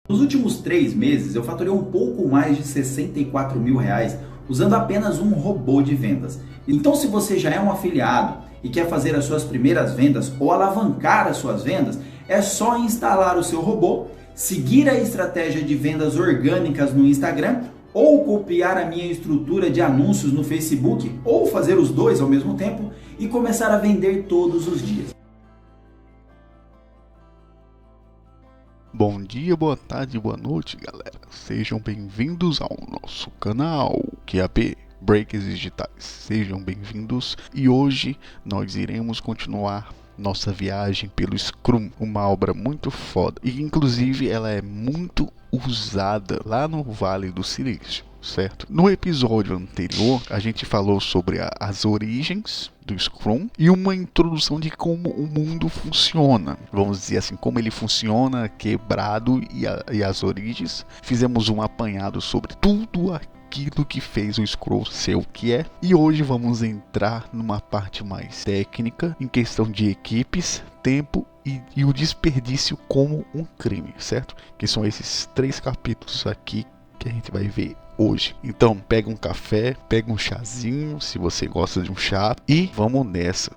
Nos últimos 3 meses, eu faturei um pouco mais de R$ 64.000 usando apenas um robô de vendas. Então, se você já é um afiliado e quer fazer as suas primeiras vendas ou alavancar as suas vendas, é só instalar o seu robô, seguir a estratégia de vendas orgânicas no Instagram ou copiar a minha estrutura de anúncios no Facebook ou fazer os dois ao mesmo tempo e começar a vender todos os dias. Bom dia, boa tarde, boa noite, galera. Sejam bem-vindos ao nosso canal QAP Breaks Digitais. Sejam bem-vindos e hoje nós iremos continuar nossa viagem pelo Scrum, uma obra muito foda e inclusive ela é muito usada lá no Vale do Silício, certo? No episódio anterior a gente falou sobre as origens do Scrum e uma introdução de como o mundo funciona, vamos dizer assim, como ele funciona quebrado e as origens. Fizemos um apanhado sobre tudo aquilo que fez o Scrum ser o que é, e hoje vamos entrar numa parte mais técnica em questão de equipes, tempo e o desperdício como um crime, certo? Que são esses 3 capítulos aqui que a gente vai ver hoje. Então pega um café, pega um chazinho, se você gosta de um chá, e vamos nessa.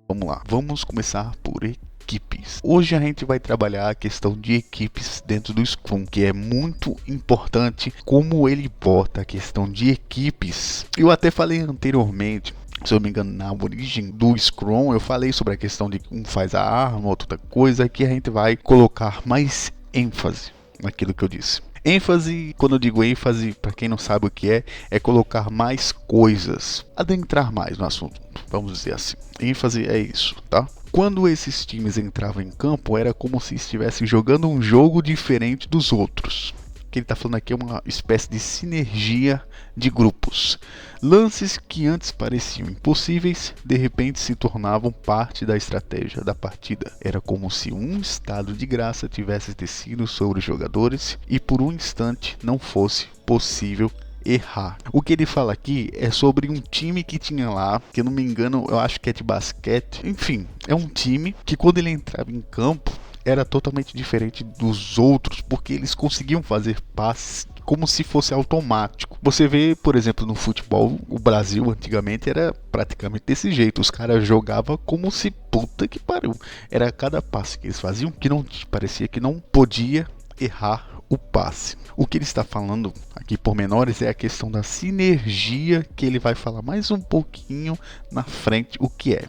Vamos lá, vamos começar por equipes. Hoje a gente vai trabalhar a questão de equipes dentro do Scrum, que é muito importante como ele bota a questão de equipes. Eu até falei anteriormente, se eu não me engano, na origem do Scrum, eu falei sobre a questão de um faz a arma, outra coisa, que a gente vai colocar mais ênfase naquilo que eu disse. ênfase, quando eu digo ênfase, para quem não sabe o que é colocar mais coisas, adentrar mais no assunto, vamos dizer assim. ênfase é isso, tá? Quando esses times entravam em campo, era como se estivessem jogando um jogo diferente dos outros. O que ele está falando aqui é uma espécie de sinergia de grupos. Lances que antes pareciam impossíveis, de repente se tornavam parte da estratégia da partida. Era como se um estado de graça tivesse descido sobre os jogadores e por um instante não fosse possível errar. O que ele fala aqui é sobre um time que tinha lá, que eu não me engano, eu acho que é de basquete. Enfim, é um time que quando ele entrava em campo era totalmente diferente dos outros, porque eles conseguiam fazer passes como se fosse automático. Você vê, por exemplo, no futebol, o Brasil antigamente era praticamente desse jeito. Os caras jogavam como se puta que pariu. Era cada passe que eles faziam que não parecia que não podia errar o passe. O que ele está falando aqui por menores é a questão da sinergia, que ele vai falar mais um pouquinho na frente o que é.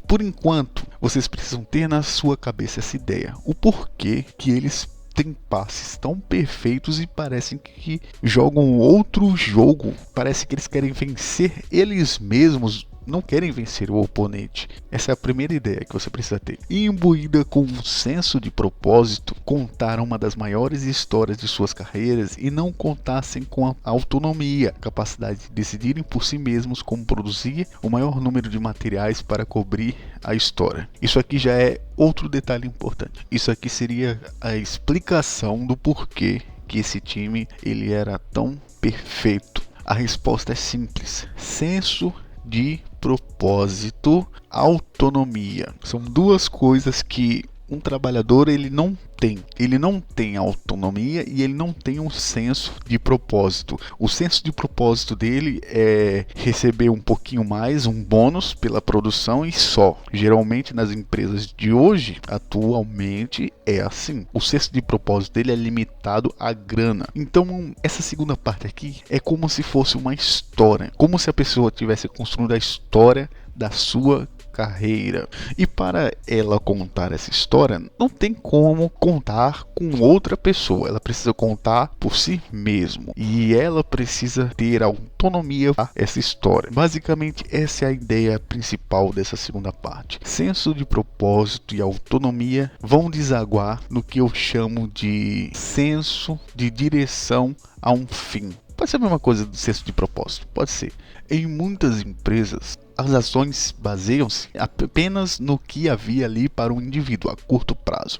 Por enquanto, vocês precisam ter na sua cabeça essa ideia. O porquê que eles têm passes tão perfeitos e parecem que jogam outro jogo. Parece que eles querem vencer eles mesmos, não querem vencer o oponente. Essa é a primeira ideia que você precisa ter. E imbuída com um senso de propósito, contaram uma das maiores histórias de suas carreiras e não contassem com a autonomia, capacidade de decidirem por si mesmos como produzir o maior número de materiais para cobrir a história. Isso aqui já é outro detalhe importante. Isso aqui seria a explicação do porquê que esse time ele era tão perfeito. A resposta é simples: senso de propósito, autonomia. São duas coisas que um trabalhador ele não tem. Ele não tem autonomia e ele não tem um senso de propósito. O senso de propósito dele é receber um pouquinho mais, um bônus pela produção e só. Geralmente nas empresas de hoje, atualmente, é assim. O senso de propósito dele é limitado à grana. Então, essa segunda parte aqui é como se fosse uma história. Como se a pessoa tivesse construindo a história da sua carreira. E para ela contar essa história, não tem como contar com outra pessoa. Ela precisa contar por si mesmo. E ela precisa ter autonomia a essa história. Basicamente, essa é a ideia principal dessa segunda parte. Senso de propósito e autonomia vão desaguar no que eu chamo de senso de direção a um fim. Pode ser a mesma coisa do senso de propósito, pode ser. Em muitas empresas, as ações baseiam-se apenas no que havia ali para o indivíduo a curto prazo,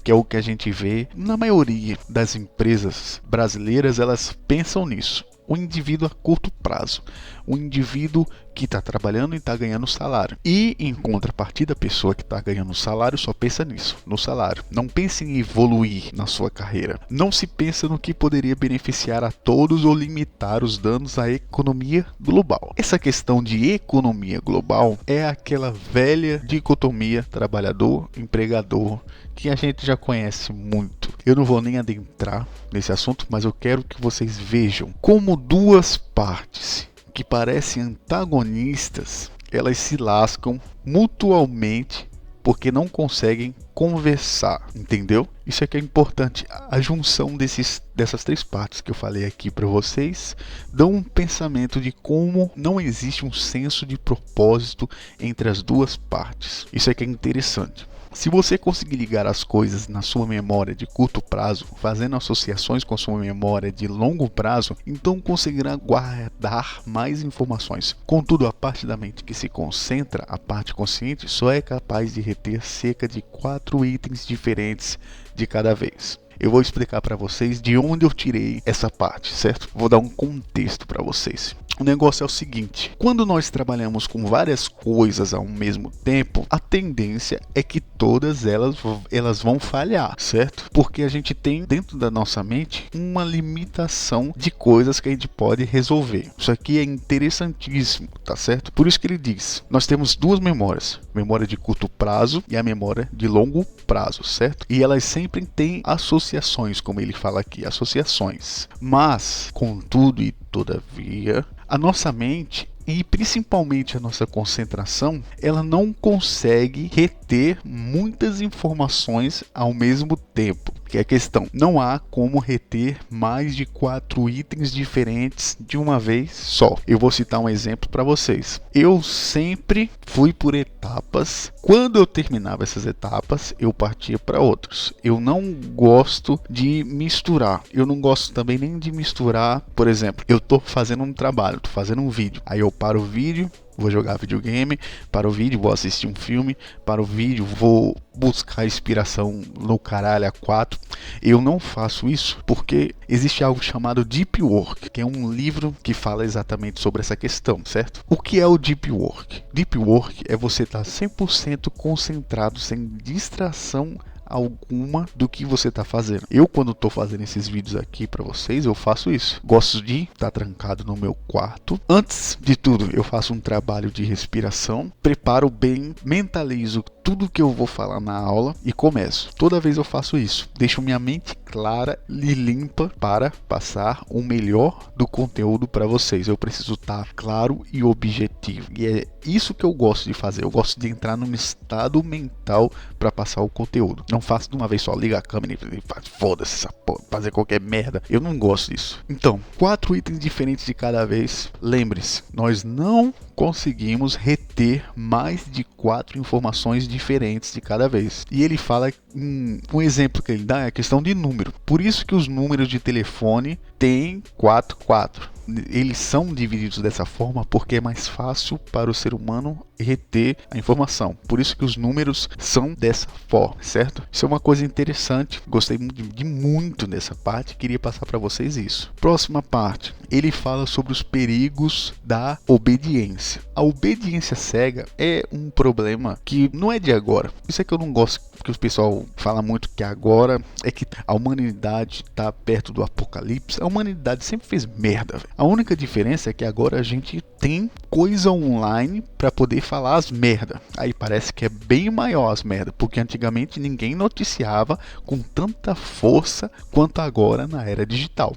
que é o que a gente vê na maioria das empresas brasileiras. Elas pensam nisso. o indivíduo a curto prazo, o indivíduo que está trabalhando e está ganhando salário. E em contrapartida, a pessoa que está ganhando salário só pensa nisso, no salário. Não pense em evoluir na sua carreira. Não se pensa no que poderia beneficiar a todos ou limitar os danos à economia global. Essa questão de economia global é aquela velha dicotomia trabalhador-empregador que a gente já conhece muito. Eu não vou nem adentrar nesse assunto, mas eu quero que vocês vejam como duas partes que parecem antagonistas, elas se lascam mutuamente porque não conseguem conversar, entendeu? Isso é que é importante. A junção dessas três partes que eu falei aqui para vocês dão um pensamento de como não existe um senso de propósito entre as duas partes. Isso é que é interessante. Se você conseguir ligar as coisas na sua memória de curto prazo, fazendo associações com a sua memória de longo prazo, então conseguirá guardar mais informações. Contudo, a parte da mente que se concentra, a parte consciente, só é capaz de reter cerca de 4 itens diferentes de cada vez. Eu vou explicar para vocês de onde eu tirei essa parte, certo? Vou dar um contexto para vocês. O negócio é o seguinte: quando nós trabalhamos com várias coisas ao mesmo tempo, a tendência é que todas elas vão falhar, certo? Porque a gente tem dentro da nossa mente uma limitação de coisas que a gente pode resolver. Isso aqui é interessantíssimo, tá certo? Por isso que ele diz, nós temos duas memórias, memória de curto prazo e a memória de longo prazo, certo? E elas sempre têm associações, como ele fala aqui, associações. Mas, contudo e todavia, a nossa mente e principalmente a nossa concentração, ela não consegue reter muitas informações ao mesmo tempo. Que é a questão, não há como reter mais de 4 itens diferentes de uma vez só. Eu vou citar um exemplo para vocês. Eu sempre fui por etapas. Quando eu terminava essas etapas, eu partia para outros. Eu não gosto de misturar. Eu não gosto também nem de misturar, por exemplo, eu estou fazendo um trabalho, estou fazendo um vídeo. Aí eu paro o vídeo, vou jogar videogame, para o vídeo vou assistir um filme, para o vídeo vou buscar inspiração no caralho A4. Eu não faço isso porque existe algo chamado Deep Work, que é um livro que fala exatamente sobre essa questão, certo? O que é o Deep Work? Deep Work é você estar 100% concentrado, sem distração alguma do que você está fazendo. Eu, quando estou fazendo esses vídeos aqui para vocês, eu faço isso. Gosto de estar trancado no meu quarto. Antes de tudo, eu faço um trabalho de respiração, preparo bem, mentalizo tudo que eu vou falar na aula e começo. Toda vez eu faço isso. Deixo minha mente clara e limpa para passar o melhor do conteúdo para vocês. Eu preciso estar claro e objetivo. E é isso que eu gosto de fazer. Eu gosto de entrar num estado mental para passar o conteúdo. Não faço de uma vez só, liga a câmera e faz, foda-se essa porra, fazer qualquer merda. Eu não gosto disso. Então, 4 itens diferentes de cada vez. Lembre-se, nós não conseguimos reter mais de 4 informações diferentes de cada vez. E ele fala, um exemplo que ele dá é a questão de número. Por isso que os números de telefone têm 44. Eles são divididos dessa forma porque é mais fácil para o ser humano reter a informação. Por isso que os números são dessa forma, certo? Isso é uma coisa interessante. Gostei muito dessa parte. Queria passar para vocês isso. Próxima parte. Ele fala sobre os perigos da obediência. A obediência cega é um problema que não é de agora. Isso é que eu não gosto, que o pessoal fala muito que agora é que a humanidade está perto do apocalipse. A humanidade sempre fez merda. A única diferença é que agora a gente tem coisa online para poder falar as merda. Aí parece que é bem maior as merda, porque antigamente ninguém noticiava com tanta força quanto agora na era digital.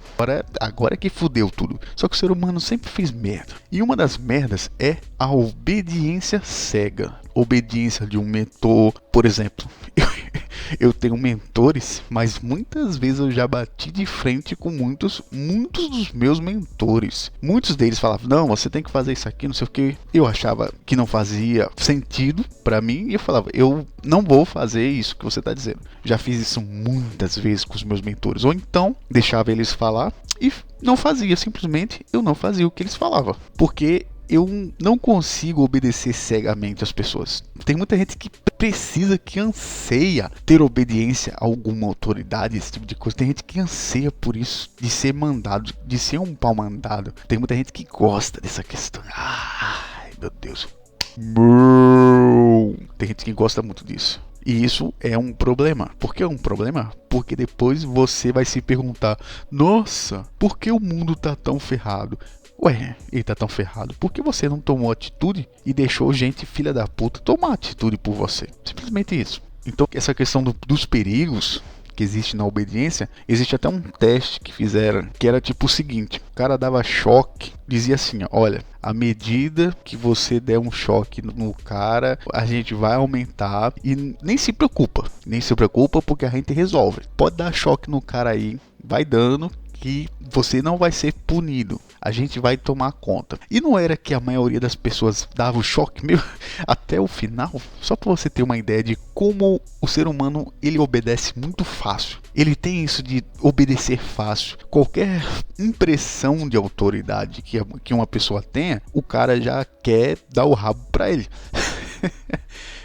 Agora é que fudeu tudo. Só que o ser humano sempre fez merda. E uma das merdas é a obediência cega. Obediência de um mentor, por exemplo. Eu tenho mentores, mas muitas vezes eu já bati de frente com muitos dos meus mentores. Muitos deles falavam, não, você tem que fazer isso aqui, não sei o que. Eu achava que não fazia sentido pra mim e eu falava, eu não vou fazer isso que você tá dizendo. Já fiz isso muitas vezes com os meus mentores. Ou então, deixava eles falar e não fazia, simplesmente eu não fazia o que eles falavam. Porque eu não consigo obedecer cegamente às pessoas. Tem muita gente que precisa, que anseia ter obediência a alguma autoridade, esse tipo de coisa. Tem gente que anseia por isso, de ser mandado, de ser um pau mandado. Tem muita gente que gosta dessa questão. Ai, meu Deus. Tem gente que gosta muito disso. E isso é um problema. Por que é um problema? Porque depois você vai se perguntar: nossa, por que o mundo tá tão ferrado? Ué, ele tá tão ferrado. Por que você não tomou atitude e deixou gente filha da puta tomar atitude por você? Simplesmente isso. Então, essa questão dos perigos que existe na obediência, existe até um teste que fizeram, que era tipo o seguinte: o cara dava choque, dizia assim, olha, à medida que você der um choque no cara, a gente vai aumentar, e nem se preocupa porque a gente resolve. Pode dar choque no cara aí, vai dando, que você não vai ser punido, a gente vai tomar conta. E não era que a maioria das pessoas dava o choque mesmo até o final? Só para você ter uma ideia de como o ser humano, ele obedece muito fácil. Ele tem isso de obedecer fácil. Qualquer impressão de autoridade que uma pessoa tenha, o cara já quer dar o rabo para ele.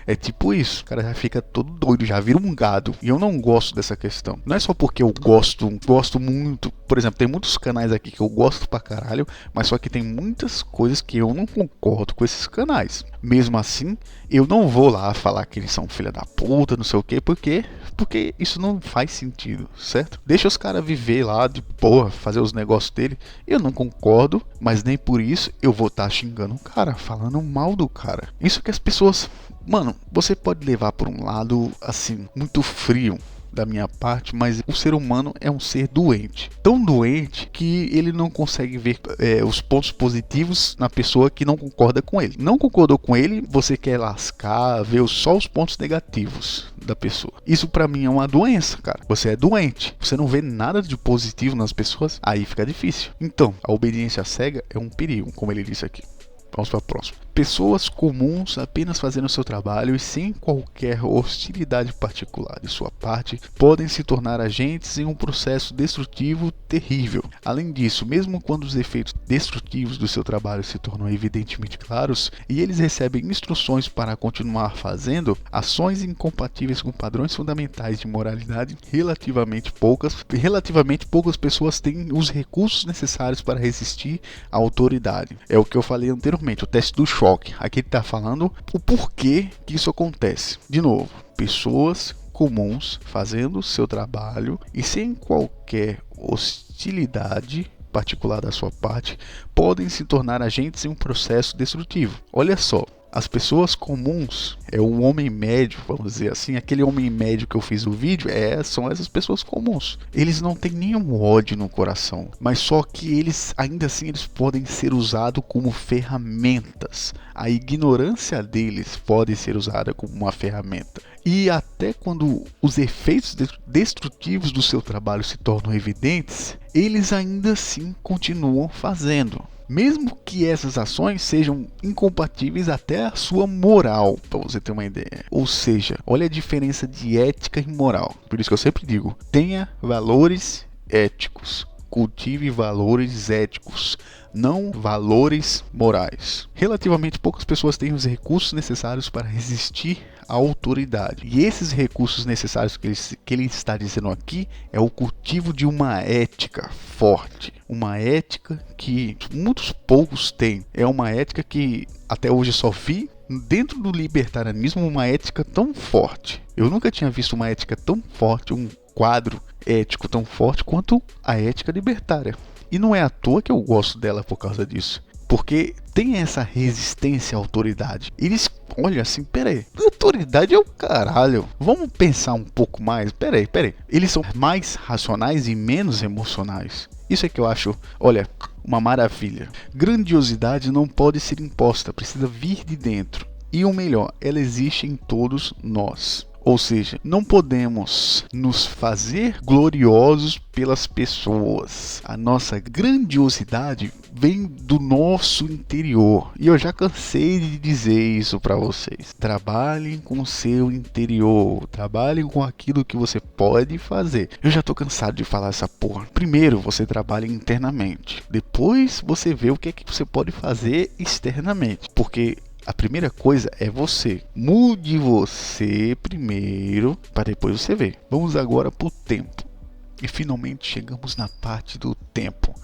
É tipo isso, o cara já fica todo doido, já vira um gado. E eu não gosto dessa questão. Não é só porque eu gosto muito. Por exemplo, tem muitos canais aqui que eu gosto pra caralho, mas só que tem muitas coisas que eu não concordo com esses canais. Mesmo assim, eu não vou lá falar que eles são filha da puta, não sei o que, porque isso não faz sentido, certo? Deixa os caras viver lá de porra, fazer os negócios dele. Eu não concordo, mas nem por isso eu vou estar xingando o cara, falando mal do cara. Isso que as pessoas... Mano, você pode levar por um lado, assim, muito frio da minha parte, mas o ser humano é um ser doente. Tão doente que ele não consegue ver os pontos positivos na pessoa que não concorda com ele. Não concordou com ele, você quer lascar, ver só os pontos negativos da pessoa. Isso pra mim é uma doença, cara. Você é doente. Você não vê nada de positivo nas pessoas, aí fica difícil. Então, a obediência cega é um perigo, como ele disse aqui. Vamos para a próxima. Pessoas comuns apenas fazendo seu trabalho e sem qualquer hostilidade particular de sua parte podem se tornar agentes em um processo destrutivo terrível. Além disso, mesmo quando os efeitos destrutivos do seu trabalho se tornam evidentemente claros e eles recebem instruções para continuar fazendo, ações incompatíveis com padrões fundamentais de moralidade, relativamente poucas pessoas têm os recursos necessários para resistir à autoridade. É o que eu falei anteriormente, o teste do choque. Aqui ele está falando o porquê que isso acontece. De novo, pessoas comuns fazendo o seu trabalho e sem qualquer hostilidade particular da sua parte podem se tornar agentes em um processo destrutivo. Olha só. As pessoas comuns, é o homem médio, vamos dizer assim, aquele homem médio que eu fiz o vídeo, são essas pessoas comuns. Eles não têm nenhum ódio no coração, mas só que eles, ainda assim, eles podem ser usados como ferramentas. A ignorância deles pode ser usada como uma ferramenta. E até quando os efeitos destrutivos do seu trabalho se tornam evidentes, eles ainda assim continuam fazendo. Mesmo que essas ações sejam incompatíveis até a sua moral, para você ter uma ideia. Ou seja, olha a diferença de ética e moral. Por isso que eu sempre digo, tenha valores éticos. Cultive valores éticos, não valores morais. Relativamente poucas pessoas têm os recursos necessários para resistir à autoridade. E esses recursos necessários que ele está dizendo aqui é o cultivo de uma ética forte. Uma ética que muitos poucos têm. É uma ética que até hoje só vi dentro do libertarianismo, uma ética tão forte. Eu nunca tinha visto uma ética tão forte, um quadro ético tão forte quanto a ética libertária. E não é à toa que eu gosto dela por causa disso. Porque tem essa resistência à autoridade. Eles olham assim, peraí, autoridade é o caralho. Vamos pensar um pouco mais. Peraí. Eles são mais racionais e menos emocionais. Isso é que eu acho, olha, uma maravilha. Grandiosidade não pode ser imposta, precisa vir de dentro. E o melhor, ela existe em todos nós. Ou seja, não podemos nos fazer gloriosos pelas pessoas. A nossa grandiosidade vem do nosso interior. E eu já cansei de dizer isso para vocês. Trabalhem com o seu interior. Trabalhem com aquilo que você pode fazer. Eu já tô cansado de falar essa porra. Primeiro você trabalha internamente. Depois você vê o que é que você pode fazer externamente. Porque a primeira coisa é você. Mude você primeiro para depois você ver. Vamos agora pro tempo. E finalmente chegamos na parte do tempo,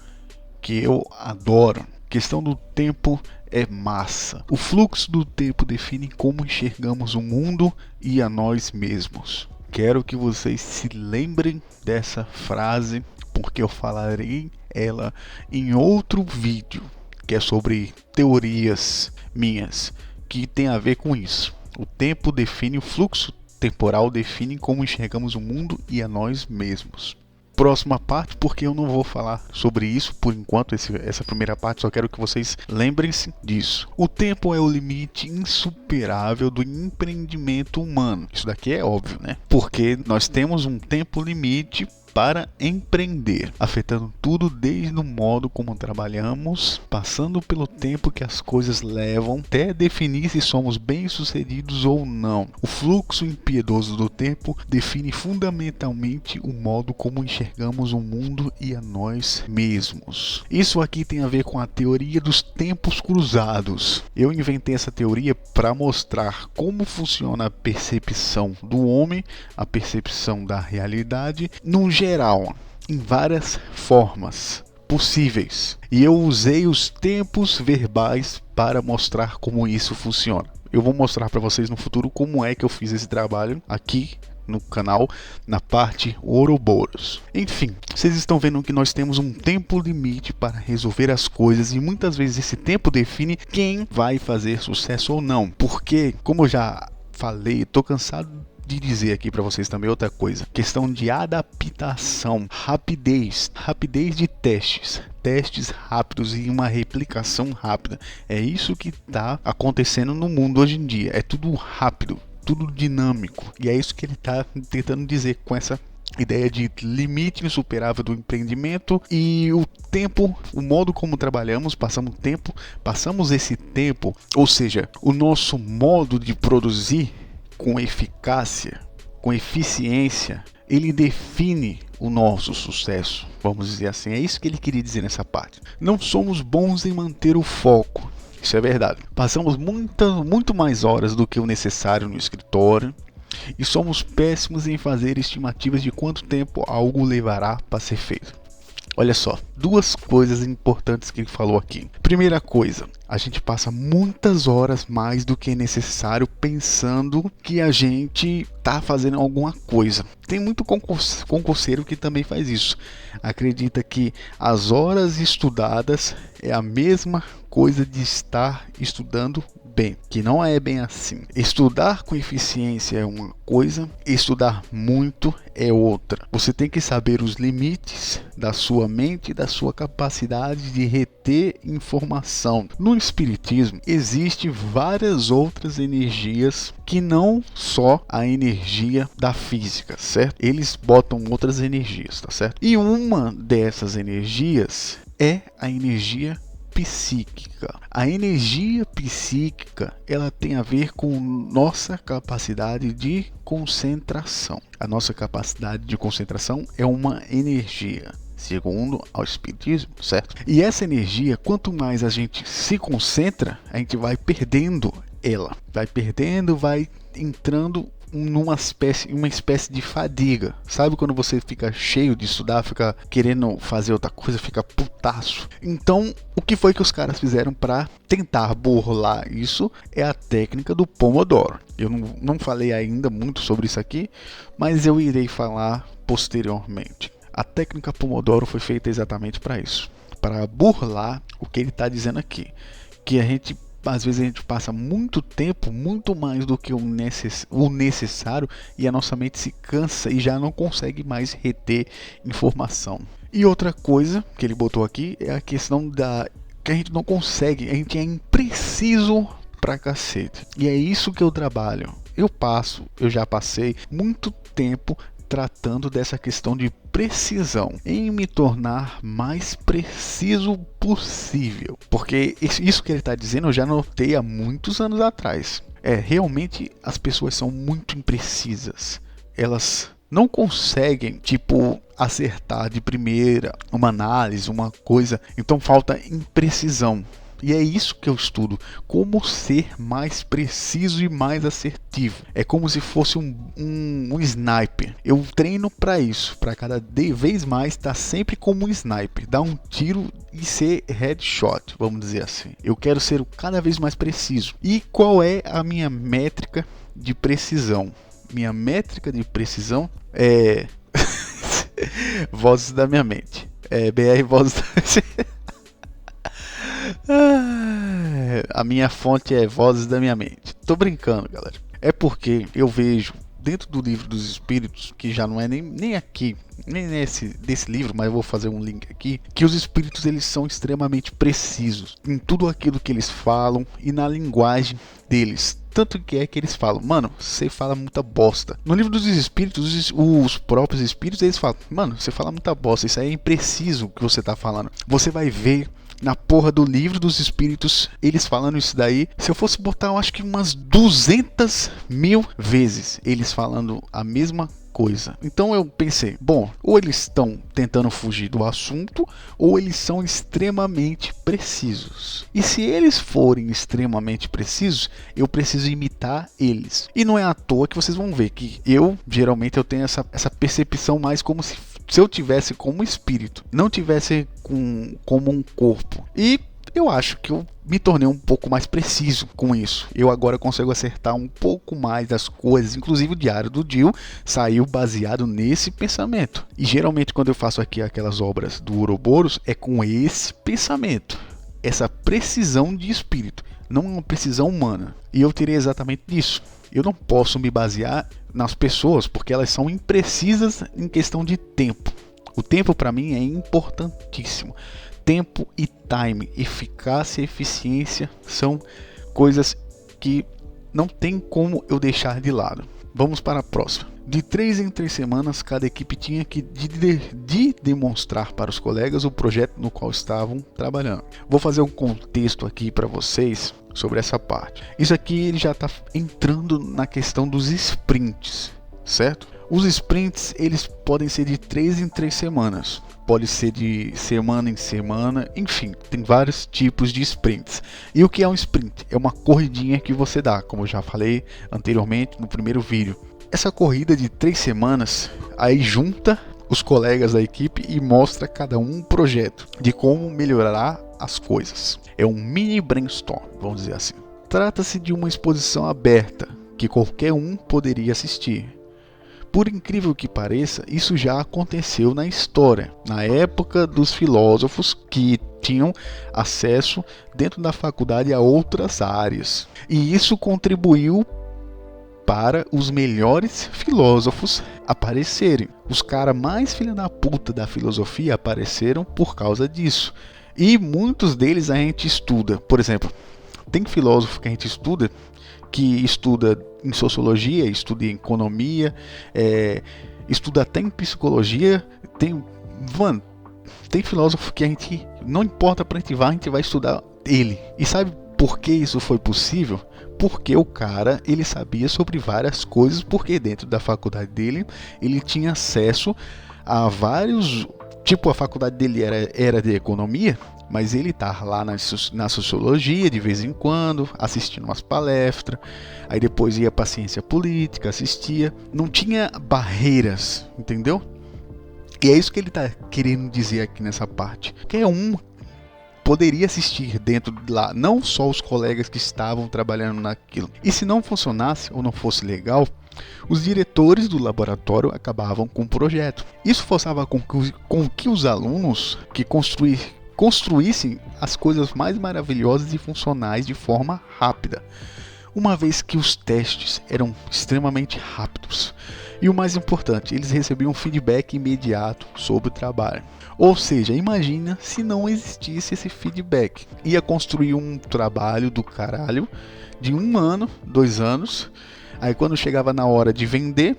que eu adoro. A questão do tempo é massa. O fluxo do tempo define como enxergamos o mundo e a nós mesmos. Quero que vocês se lembrem dessa frase, porque eu falarei ela em outro vídeo, que é sobre teorias minhas, que tem a ver com isso. O tempo define, o fluxo temporal define como enxergamos o mundo e a nós mesmos. Próxima parte, porque eu não vou falar sobre isso por enquanto, essa primeira parte, só quero que vocês lembrem-se disso. O tempo é o limite insuperável do empreendimento humano. Isso daqui é óbvio, né? Porque nós temos um tempo limite para empreender, afetando tudo desde o modo como trabalhamos, passando pelo tempo que as coisas levam, até definir se somos bem-sucedidos ou não. O fluxo impiedoso do tempo define fundamentalmente o modo como enxergamos o mundo e a nós mesmos. Isso aqui tem a ver com a teoria dos tempos cruzados. Eu inventei essa teoria para mostrar como funciona a percepção do homem, a percepção da realidade, num geral, em várias formas possíveis. E eu usei os tempos verbais para mostrar como isso funciona. Eu vou mostrar para vocês no futuro como é que eu fiz esse trabalho aqui no canal, na parte Ouroboros. Enfim, vocês estão vendo que nós temos um tempo limite para resolver as coisas e muitas vezes esse tempo define quem vai fazer sucesso ou não. Porque, como eu já falei, estou cansado de dizer aqui para vocês também outra coisa, questão de adaptação, rapidez de testes rápidos e uma replicação rápida. É isso que está acontecendo no mundo hoje em dia, é tudo rápido, tudo dinâmico, e é isso que ele está tentando dizer com essa ideia de limite insuperável do empreendimento. E o tempo, o modo como trabalhamos, passamos esse tempo, ou seja, o nosso modo de produzir com eficácia, com eficiência, ele define o nosso sucesso, vamos dizer assim. É isso que ele queria dizer nessa parte. Não somos bons em manter o foco, isso é verdade. Passamos muito mais horas do que o necessário no escritório e somos péssimos em fazer estimativas de quanto tempo algo levará para ser feito. Olha só, duas coisas importantes que ele falou aqui. Primeira coisa, a gente passa muitas horas mais do que necessário pensando que a gente está fazendo alguma coisa. Tem muito concurseiro que também faz isso. Acredita que as horas estudadas é a mesma coisa de estar estudando bem, que não é bem assim. Estudar com eficiência é uma coisa, estudar muito é outra. Você tem que saber os limites da sua mente e da sua capacidade de reter informação. No espiritismo existem várias outras energias que não só a energia da física, certo? Eles botam outras energias, tá certo? E uma dessas energias é a energia psíquica. A energia psíquica, ela tem a ver com nossa capacidade de concentração. A nossa capacidade de concentração é uma energia, segundo ao espiritismo, certo? E essa energia, quanto mais a gente se concentra, a gente vai perdendo ela. Vai entrando uma espécie de fadiga. Sabe quando você fica cheio de estudar, fica querendo fazer outra coisa, fica putaço? Então, o que foi que os caras fizeram para tentar burlar isso é a técnica do Pomodoro. Eu não falei ainda muito sobre isso aqui, mas eu irei falar posteriormente. A técnica Pomodoro foi feita exatamente para isso, para burlar o que ele está dizendo aqui, que às vezes a gente passa muito tempo, muito mais do que o necessário, e a nossa mente se cansa e já não consegue mais reter informação. E outra coisa que ele botou aqui é a questão que a gente não consegue, a gente é impreciso pra cacete. E é isso que eu trabalho. Eu já passei muito tempo tratando dessa questão de precisão, em me tornar mais preciso possível. Porque isso que ele está dizendo eu já notei há muitos anos atrás. Realmente as pessoas são muito imprecisas. Elas não conseguem, acertar de primeira uma análise, uma coisa. Então falta imprecisão. E é isso que eu estudo, como ser mais preciso e mais assertivo. É como se fosse um sniper. Eu treino para isso, para cada vez mais estar sempre como um sniper, dar um tiro e ser headshot, vamos dizer assim. Eu quero ser cada vez mais preciso. E qual é a minha métrica de precisão? Minha métrica de precisão é Vozes da minha mente. BR Vozes da A minha fonte é Vozes da minha mente. Tô brincando, galera. É porque eu vejo dentro do livro dos espíritos, que já não é nem aqui, nem desse livro, mas eu vou fazer um link aqui, que os espíritos eles são extremamente precisos em tudo aquilo que eles falam e na linguagem deles. Tanto que é que eles falam, mano, você fala muita bosta. No livro dos espíritos, os próprios espíritos, eles falam, mano, você fala muita bosta, isso aí é impreciso o que você tá falando. Você vai ver na porra do livro dos espíritos eles falando isso daí. Se eu fosse botar, eu acho que umas 200.000 vezes eles falando a mesma coisa. Então eu pensei, bom, ou eles estão tentando fugir do assunto, ou eles são extremamente precisos. E se eles forem extremamente precisos, eu preciso imitar eles. E não é à toa que vocês vão ver que geralmente eu tenho essa percepção mais como se eu tivesse como espírito, não tivesse como um corpo. E eu acho que eu me tornei um pouco mais preciso com isso. Eu agora consigo acertar um pouco mais das coisas. Inclusive o diário do Dio saiu baseado nesse pensamento. E geralmente quando eu faço aqui aquelas obras do Ouroboros é com esse pensamento. Essa precisão de espírito, não uma precisão humana. E eu terei exatamente isso. Eu não posso me basear nas pessoas porque elas são imprecisas em questão de tempo. O tempo para mim é importantíssimo. Tempo e time, eficácia e eficiência são coisas que não tem como eu deixar de lado. Vamos para a próxima. De 3 em 3 semanas, cada equipe tinha que demonstrar para os colegas o projeto no qual estavam trabalhando. Vou fazer um contexto aqui para vocês sobre essa parte. Isso aqui ele já está entrando na questão dos sprints, certo? Os sprints eles podem ser de 3 em 3 semanas. Pode ser de semana em semana, enfim, tem vários tipos de sprints. E o que é um sprint? É uma corridinha que você dá, como eu já falei anteriormente no primeiro vídeo. Essa corrida de 3 semanas, aí junta os colegas da equipe e mostra cada um projeto de como melhorar as coisas. É um mini brainstorm, vamos dizer assim. Trata-se de uma exposição aberta, que qualquer um poderia assistir. Por incrível que pareça, isso já aconteceu na história, na época dos filósofos que tinham acesso dentro da faculdade a outras áreas. E isso contribuiu para os melhores filósofos aparecerem. Os caras mais filha da puta da filosofia apareceram por causa disso. E muitos deles a gente estuda. Por exemplo, tem filósofo que a gente estuda que estuda em sociologia, estuda em economia, estuda até em psicologia. Tem filósofo que a gente, não importa para onde a gente vai estudar ele. E sabe por que isso foi possível? Porque o cara, ele sabia sobre várias coisas, porque dentro da faculdade dele, ele tinha acesso a vários... Tipo, a faculdade dele era de economia, mas ele tá lá na sociologia de vez em quando, assistindo umas palestras, aí depois ia para ciência política, assistia, não tinha barreiras, entendeu? E é isso que ele tá querendo dizer aqui nessa parte. Que poderia assistir dentro de lá, não só os colegas que estavam trabalhando naquilo. E se não funcionasse ou não fosse legal, os diretores do laboratório acabavam com o projeto. Isso forçava com que os alunos que construíssem as coisas mais maravilhosas e funcionais de forma rápida, uma vez que os testes eram extremamente rápidos. E o mais importante, eles recebiam feedback imediato sobre o trabalho. Ou seja, imagina se não existisse esse feedback. Ia construir um trabalho do caralho de 1 ano, 2 anos. Aí quando chegava na hora de vender,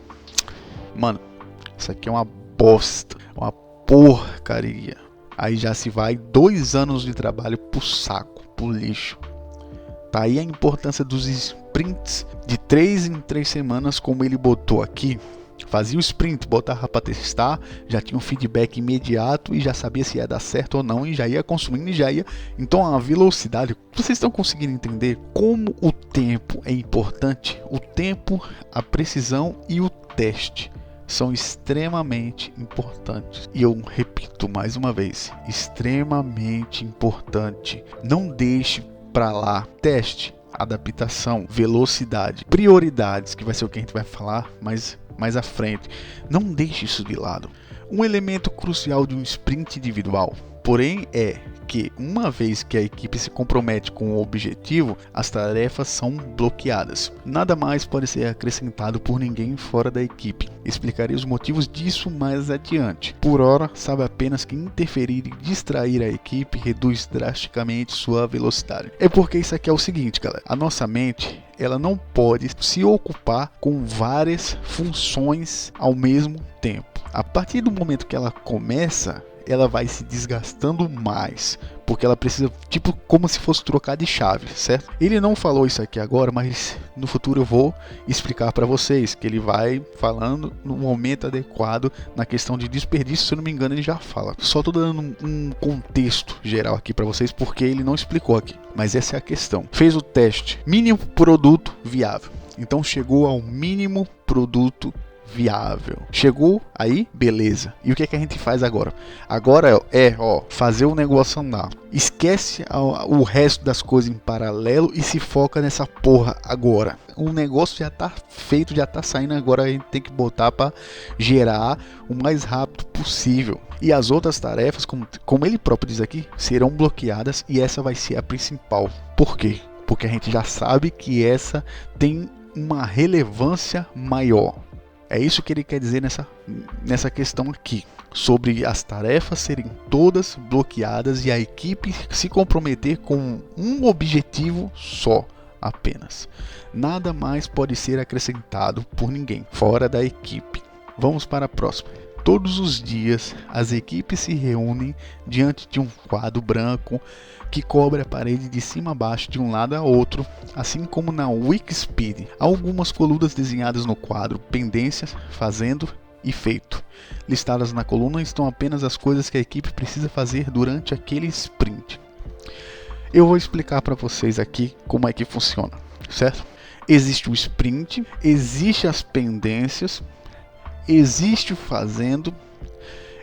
mano, Isso aqui é uma bosta, uma porcaria. Aí já se vai 2 anos de trabalho pro saco, pro lixo. Tá aí a importância dos sprints de 3 em 3 semanas, como ele botou aqui. Fazia o sprint, botava para testar, já tinha um feedback imediato e já sabia se ia dar certo ou não e já ia consumindo e já ia. Então a velocidade, vocês estão conseguindo entender como o tempo é importante? O tempo, a precisão e o teste são extremamente importantes. E eu repito mais uma vez, extremamente importante. Não deixe para lá teste, adaptação, velocidade, prioridades, que vai ser o que a gente vai falar mais à frente. Não deixe isso de lado. Um elemento crucial de um sprint individual, porém, é que uma vez que a equipe se compromete com o objetivo, as tarefas são bloqueadas. Nada mais pode ser acrescentado por ninguém fora da equipe. Explicarei os motivos disso mais adiante. Por hora, sabe apenas que interferir e distrair a equipe reduz drasticamente sua velocidade. É porque isso aqui é o seguinte, galera. A nossa mente, ela não pode se ocupar com várias funções ao mesmo tempo. A partir do momento que ela começa, ela vai se desgastando mais, porque ela precisa, tipo, como se fosse trocar de chave, certo? Ele não falou isso aqui agora, mas no futuro eu vou explicar para vocês, que ele vai falando no momento adequado na questão de desperdício, se eu não me engano ele já fala. Só tô dando um contexto geral aqui para vocês, porque ele não explicou aqui, mas essa é a questão. Fez o teste, mínimo produto viável, então chegou ao mínimo produto viável. Chegou aí, beleza. E o que é que a gente faz agora? Agora fazer o negócio andar. Esquece o resto das coisas em paralelo e se foca nessa porra agora. O negócio já tá feito, já tá saindo, agora a gente tem que botar para gerar o mais rápido possível. E as outras tarefas, como ele próprio diz aqui, serão bloqueadas e essa vai ser a principal. Por quê? Porque a gente já sabe que essa tem uma relevância maior. É isso que ele quer dizer nessa questão aqui, sobre as tarefas serem todas bloqueadas e a equipe se comprometer com um objetivo só, apenas. Nada mais pode ser acrescentado por ninguém, fora da equipe. Vamos para a próxima. Todos os dias, as equipes se reúnem diante de um quadro branco que cobre a parede de cima a baixo de um lado a outro, assim como na Wikispeed. Há algumas colunas desenhadas no quadro, pendências, fazendo e feito. Listadas na coluna estão apenas as coisas que a equipe precisa fazer durante aquele sprint. Eu vou explicar para vocês aqui como é que funciona, certo? Existe o sprint, existe as pendências, existe o fazendo,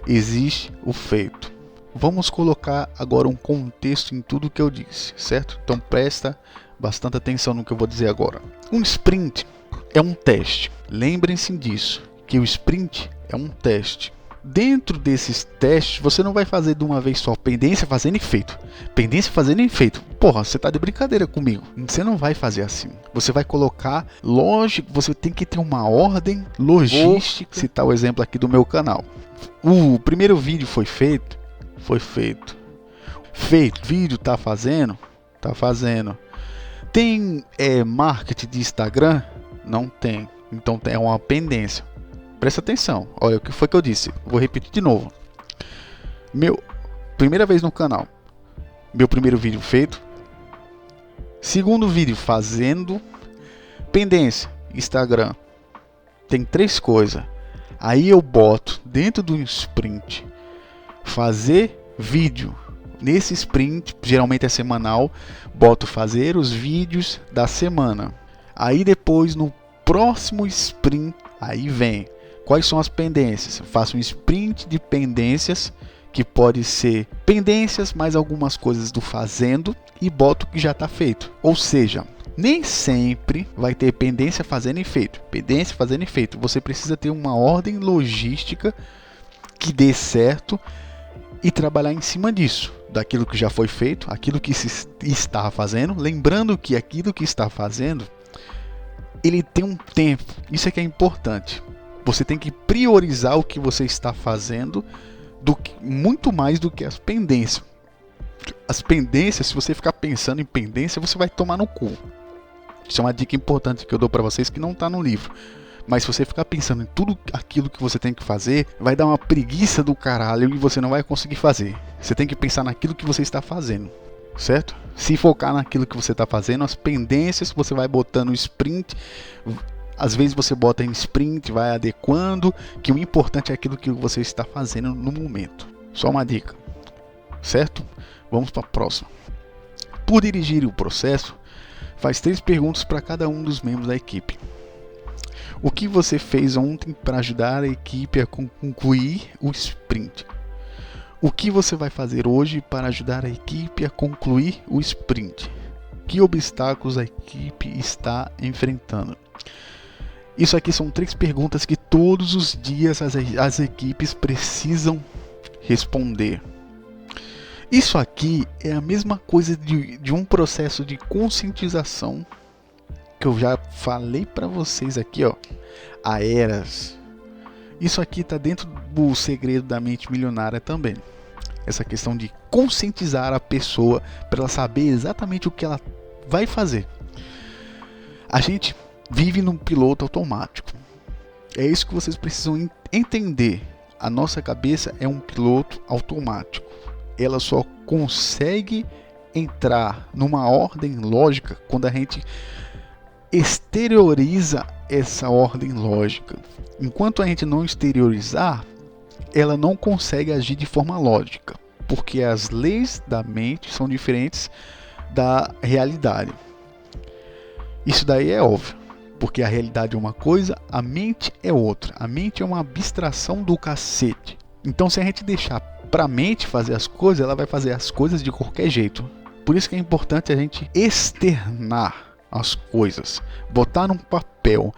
existe o feito. Vamos colocar agora um contexto em tudo que eu disse, certo? Então presta bastante atenção no que eu vou dizer agora. Um sprint é um teste. Lembrem-se disso, que o sprint é um teste. Dentro desses testes, você não vai fazer de uma vez só pendência fazendo e feito. Pendência fazendo e feito. Porra, você tá de brincadeira comigo. Você não vai fazer assim. Você vai colocar, lógico, você tem que ter uma ordem logística. Vou citar o exemplo aqui do meu canal. O primeiro vídeo foi feito. Vídeo tá fazendo. Tem marketing de Instagram? Não tem. Então é uma pendência. Presta atenção. Olha o que foi que eu disse. Vou repetir de novo. Primeira vez no canal. Meu primeiro vídeo feito. Segundo vídeo fazendo. Pendência. Instagram. Tem 3 coisas. Aí eu boto dentro do sprint. Fazer vídeo. Nesse sprint, geralmente é semanal, boto fazer os vídeos da semana. Aí depois no próximo sprint, aí vem quais são as pendências. Eu faço um sprint de pendências, que pode ser pendências mais algumas coisas do fazendo, e boto que já está feito. Ou seja, nem sempre vai ter pendência fazendo e feito. Pendência fazendo e feito. Você precisa ter uma ordem logística que dê certo e trabalhar em cima disso, daquilo que já foi feito, aquilo que se está fazendo. Lembrando que aquilo que está fazendo, ele tem um tempo. Isso é que é importante. Você tem que priorizar o que você está fazendo muito mais do que as pendências. As pendências, se você ficar pensando em pendência, você vai tomar no cu. Isso é uma dica importante que eu dou para vocês que não está no livro. Mas se você ficar pensando em tudo aquilo que você tem que fazer, vai dar uma preguiça do caralho e você não vai conseguir fazer. Você tem que pensar naquilo que você está fazendo, certo? Se focar naquilo que você está fazendo, as pendências você vai botando no sprint. Às vezes você bota em sprint, vai adequando, que o importante é aquilo que você está fazendo no momento. Só uma dica, certo? Vamos para a próxima. Por dirigir o processo, faz 3 perguntas para cada um dos membros da equipe. O que você fez ontem para ajudar a equipe a concluir o sprint? O que você vai fazer hoje para ajudar a equipe a concluir o sprint? Que obstáculos a equipe está enfrentando? Isso aqui são 3 perguntas que todos os dias as equipes precisam responder. Isso aqui é a mesma coisa de um processo de conscientização que eu já falei para vocês aqui, ó, há eras. Isso aqui está dentro do segredo da mente milionária também. Essa questão de conscientizar a pessoa para ela saber exatamente o que ela vai fazer. A gente vive num piloto automático. É isso que vocês precisam entender. A nossa cabeça é um piloto automático. Ela só consegue entrar numa ordem lógica quando a gente exterioriza essa ordem lógica. Enquanto a gente não exteriorizar, ela não consegue agir de forma lógica, porque as leis da mente são diferentes da realidade. Isso daí é óbvio, porque a realidade é uma coisa, a mente é outra. A mente é uma abstração do cacete. Então, se a gente deixar para a mente fazer as coisas, ela vai fazer as coisas de qualquer jeito. Por isso que é importante a gente externar as coisas, botar num papel.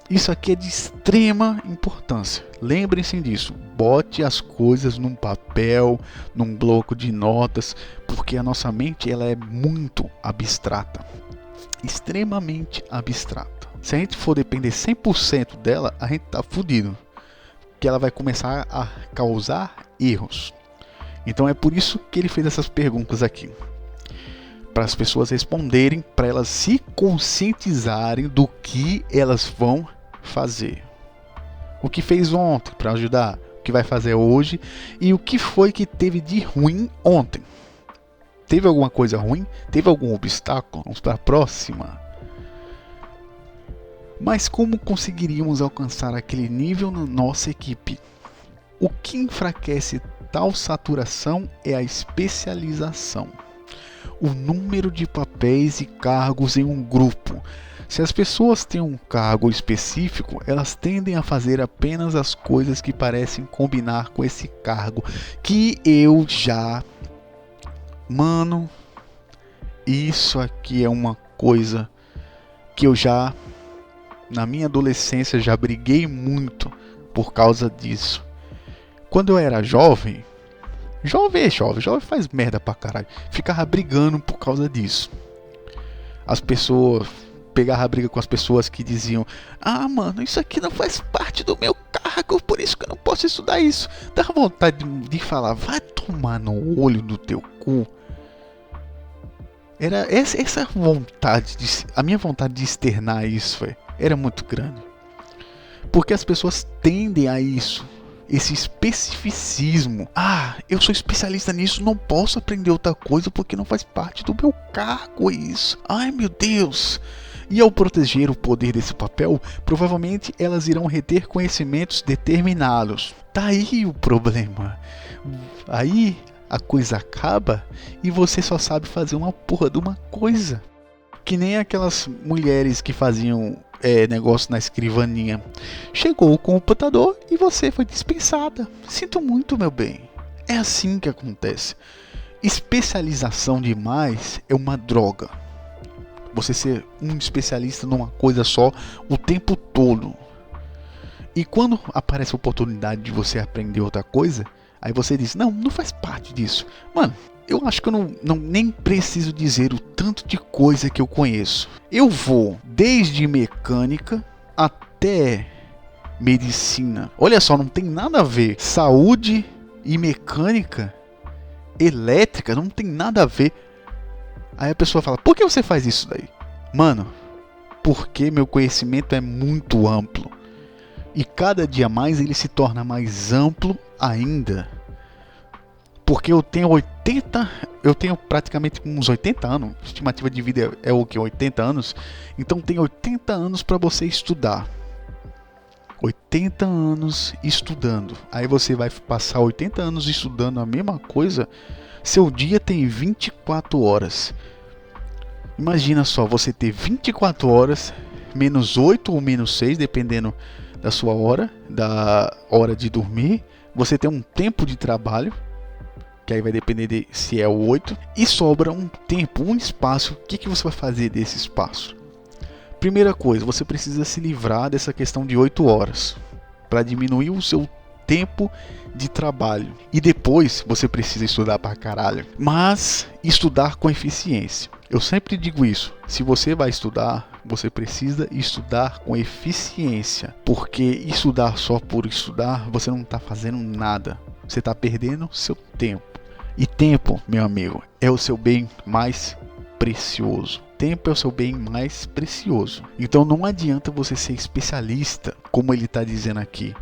Isso aqui é de extrema importância. Lembrem-se disso. Bote as coisas num papel, num bloco de notas, porque a nossa mente ela é muito abstrata, extremamente abstrata. Se a gente for depender 100% dela, a gente tá fudido, que ela vai começar a causar erros. Então é por isso que ele fez essas perguntas aqui, para as pessoas responderem, para elas se conscientizarem do que elas vão fazer. O que fez ontem para ajudar, o que vai fazer hoje e o que foi que teve de ruim ontem. Teve alguma coisa ruim? Teve algum obstáculo? Vamos para a próxima. Mas como conseguiríamos alcançar aquele nível na nossa equipe? O que enfraquece tal saturação é a especialização. O número de papéis e cargos em um grupo. Se as pessoas têm um cargo específico, elas tendem a fazer apenas as coisas que parecem combinar com esse cargo. Que eu já... Mano, isso aqui é uma coisa que eu já... Na minha adolescência já briguei muito por causa disso. Quando eu era jovem... Jovem faz merda pra caralho. Ficava brigando por causa disso. As pessoas... Pegava a briga com as pessoas que diziam: ah, mano, isso aqui não faz parte do meu cargo, por isso que eu não posso estudar isso. Dá vontade de falar: vai tomar no olho do teu cu. Era essa vontade, a minha vontade de externar isso, era muito grande. Porque as pessoas tendem a isso. Esse especificismo. Ah, eu sou especialista nisso, não posso aprender outra coisa porque não faz parte do meu cargo isso. Ai, meu Deus. E ao proteger o poder desse papel, provavelmente elas irão reter conhecimentos determinados. Tá aí o problema. Aí a coisa acaba e você só sabe fazer uma porra de uma coisa. Que nem aquelas mulheres que faziam negócio na escrivaninha. Chegou o computador e você foi dispensada. Sinto muito, meu bem. É assim que acontece. Especialização demais é uma droga. Você ser um especialista numa coisa só o tempo todo. E quando aparece a oportunidade de você aprender outra coisa, aí você diz: não faz parte disso. Mano, eu acho que eu nem preciso dizer o tanto de coisa que eu conheço. Eu vou desde mecânica até medicina. Olha só, não tem nada a ver. Saúde e mecânica, elétrica, não tem nada a ver. Aí a pessoa fala: por que você faz isso daí? Mano, porque meu conhecimento é muito amplo. E cada dia mais ele se torna mais amplo ainda. Porque eu tenho praticamente uns 80 anos, estimativa de vida é o que? 80 anos? Então tem 80 anos para você estudar. 80 anos estudando. Aí você vai passar 80 anos estudando a mesma coisa. Seu dia tem 24 horas. Imagina só, você ter 24 horas, menos 8 ou menos 6, dependendo da sua hora, da hora de dormir. Você tem um tempo de trabalho, que aí vai depender de se é o 8. E sobra um tempo, um espaço. O que você vai fazer desse espaço? Primeira coisa, você precisa se livrar dessa questão de 8 horas. Para diminuir o seu tempo de trabalho. E depois você precisa estudar pra caralho. Mas estudar com eficiência. Eu sempre digo isso. Se você vai estudar, você precisa estudar com eficiência. Porque estudar só por estudar, você não está fazendo nada. Você está perdendo seu tempo. E tempo, meu amigo, é o seu bem mais precioso. Tempo é o seu bem mais precioso. Então não adianta você ser especialista, como ele está dizendo aqui.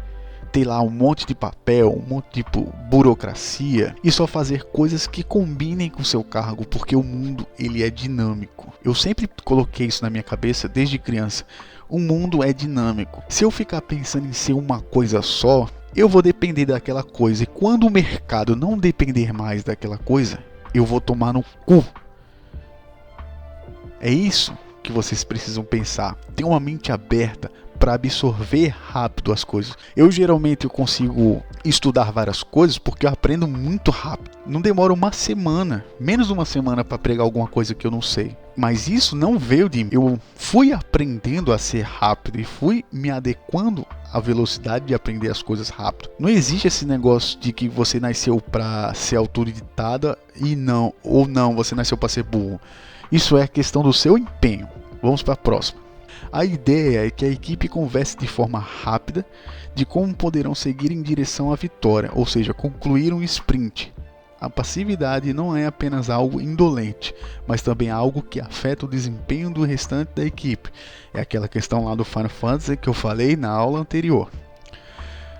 Ter lá um monte de papel, um monte de burocracia e só fazer coisas que combinem com o seu cargo, porque o mundo ele é dinâmico. Eu sempre coloquei isso na minha cabeça desde criança. O mundo é dinâmico. Se eu ficar pensando em ser uma coisa só, eu vou depender daquela coisa. E quando o mercado não depender mais daquela coisa, eu vou tomar no cu. É isso que vocês precisam pensar. Ter uma mente aberta para absorver rápido as coisas. Eu geralmente consigo estudar várias coisas porque eu aprendo muito rápido. Não demora uma semana, menos de uma semana para pegar alguma coisa que eu não sei. Mas isso não veio de mim. Eu fui aprendendo a ser rápido e fui me adequando à velocidade de aprender as coisas rápido. Não existe esse negócio de que você nasceu para ser autoditada e não, ou não, você nasceu para ser burro. Isso é questão do seu empenho. Vamos para a próxima. A ideia é que a equipe converse de forma rápida de como poderão seguir em direção à vitória, ou seja, concluir um sprint. A passividade não é apenas algo indolente, mas também algo que afeta o desempenho do restante da equipe. É aquela questão lá do Final Fantasy que eu falei na aula anterior.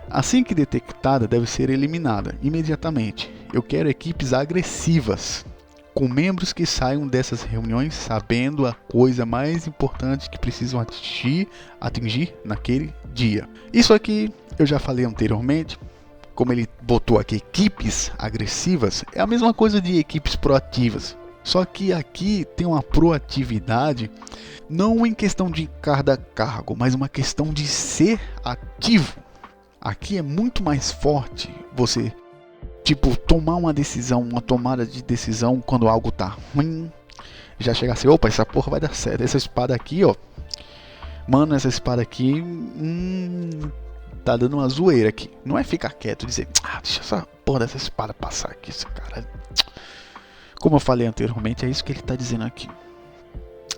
Assim que detectada, deve ser eliminada imediatamente. Eu quero equipes agressivas, com membros que saiam dessas reuniões sabendo a coisa mais importante que precisam atingir naquele dia. Isso aqui eu já falei anteriormente, como ele botou aqui equipes agressivas, é a mesma coisa de equipes proativas. Só que aqui tem uma proatividade não em questão de cada cargo, mas uma questão de ser ativo. Aqui é muito mais forte você tomar uma decisão, uma tomada de decisão quando algo tá ruim. Já chegar assim, opa, essa porra vai dar certo. Essa espada aqui, ó. Mano, essa espada aqui tá dando uma zoeira aqui. Não é ficar quieto e dizer, deixa essa porra dessa espada passar aqui, esse cara. Como eu falei anteriormente, é isso que ele tá dizendo aqui.